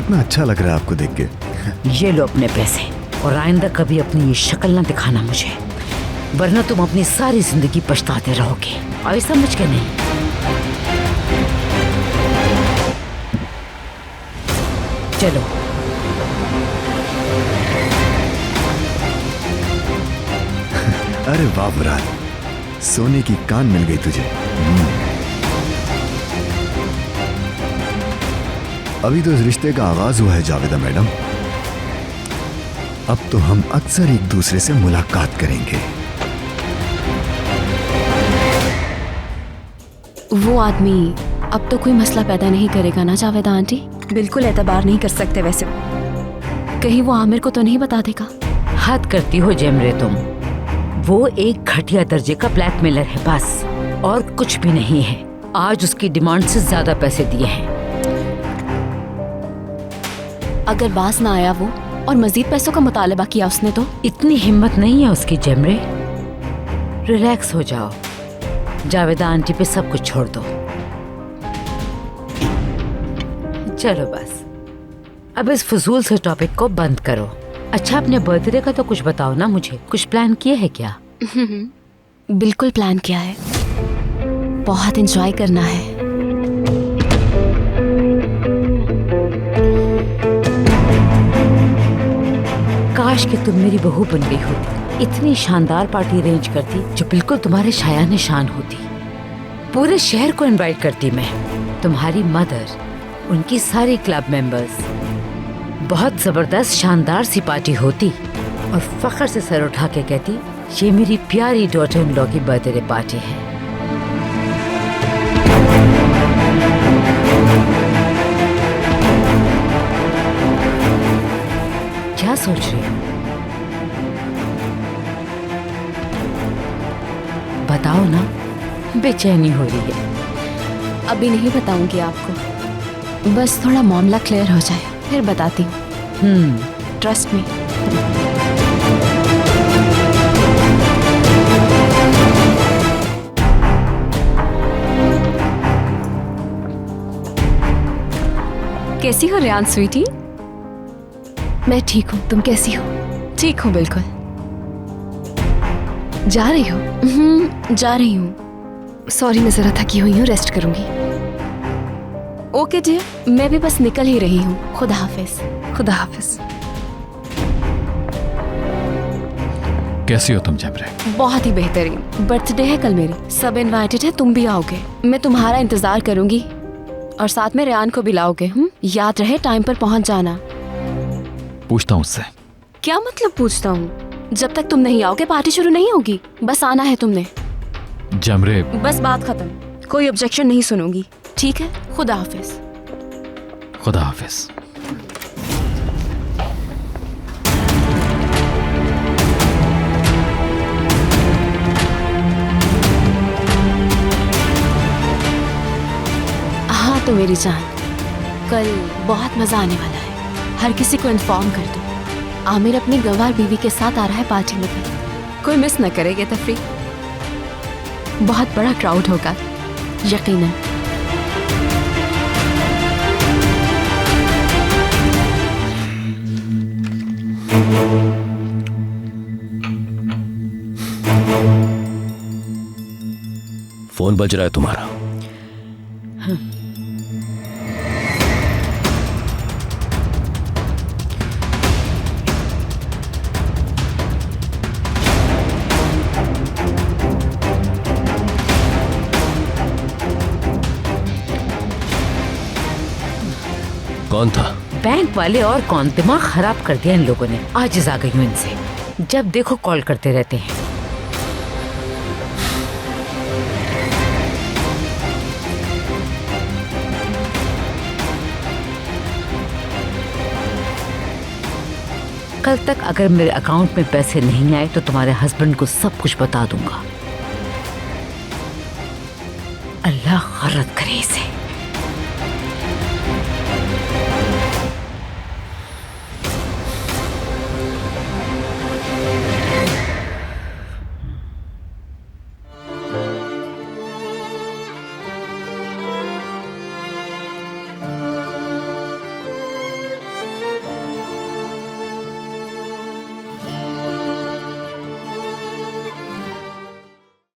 कितना अच्छा लग रहा है आपको देख के। ये लो अपने पैसे, और आइंदा कभी अपनी ये शक्ल ना दिखाना मुझे, वरना तुम अपनी सारी जिंदगी पछताते रहोगे। और समझ के नहीं। चलो। अरे वाह मुराद, सोने की कान मिल गई तुझे। अभी तो इस रिश्ते का आगाज हुआ है जावेदा मैडम, अब तो हम अक्सर एक दूसरे से मुलाकात करेंगे। वो आदमी अब तो कोई मसला पैदा नहीं करेगा ना जावेदा आंटी? बिल्कुल एतबार नहीं कर सकते वैसे। कहीं वो आमिर को तो नहीं बता देगा? हद करती हो जेमरे तुम। वो एक घटिया दर्जे का ब्लैकमेलर है बस, और कुछ भी नहीं है। आज उसकी डिमांड से ज्यादा पैसे दिए हैं। अगर बाज ना आया वो और मजीद पैसों का मुतालबा किया उसने तो? इतनी हिम्मत नहीं है उसकी जेमरे। रिलैक्स हो जाओ, जावेदा आंटी पे सब कुछ छोड़ दो। चलो बस, अब इस फजूल से टॉपिक को बंद करो। अच्छा, अपने बर्थडे का तो कुछ बताओ ना मुझे, कुछ प्लान किए है क्या? बिल्कुल प्लान किया है, बहुत एंजॉय करना है। काश कि तुम मेरी बहू बन गई होती, इतनी शानदार पार्टी अरेंज करती जो बिल्कुल तुम्हारे शायान शान होती। पूरे शहर को इनवाइट करती मैं, तुम्हारी मदर, उनकी सारी क्लब मेंबर्स। बहुत जबरदस्त शानदार सी पार्टी होती, और फख्र से सर उठा के कहती ये मेरी प्यारी डॉटर इन लॉ की बर्थडे पार्टी है। क्या सोच रही हो? बताओ ना, बेचैनी हो रही है। अभी नहीं बताऊंगी आपको, बस थोड़ा मामला क्लियर हो जाए फिर बताती हूँ। Trust me. कैसी हो रियान स्वीटी? मैं ठीक हूँ, तुम कैसी हो? ठीक हूँ बिल्कुल। जा रही हो? जा रही हूँ। सॉरी, मैं जरा थकी हुई हूँ, रेस्ट करूंगी। Okay dear. मैं भी बस निकल ही रही हूँ। खुदा हाफिज। खुदा हाफिज। कैसी हो तुम जेमरे? बहुत ही बेहतरीन। बर्थडे है कल मेरी, सब इनवाइटेड है, तुम भी आओगे। मैं तुम्हारा इंतजार करूंगी, और साथ में रियान को भी लाओगे। याद रहे टाइम पर पहुंच जाना। पूछता हूँ उससे। क्या मतलब पूछता हूँ? जब तक तुम नहीं आओगे पार्टी शुरू नहीं होगी। बस आना है तुमने। जेमरे, बस बात खत्म, कोई ऑब्जेक्शन नहीं सुनूंगी। ठीक है, खुदा हाफिज। खुदा हाफिज। हाँ तो मेरी जान, कल बहुत मजा आने वाला है। हर किसी को इन्फॉर्म कर दो। आमिर अपनी गंवार बीवी के साथ आ रहा है पार्टी में। कोई मिस न करेगा तफरी। बहुत बड़ा क्राउड होगा यकीनन। फोन बज रहा है तुम्हारा। कौन था? बैंक वाले। और कौन? दिमाग खराब कर दिया इन लोगों ने। आजिज़ आ गई हूँ इनसे, जब देखो कॉल करते रहते हैं। कल तक अगर मेरे अकाउंट में पैसे नहीं आए तो तुम्हारे हस्बैंड को सब कुछ बता दूंगा। अल्लाह गलत करे इसे।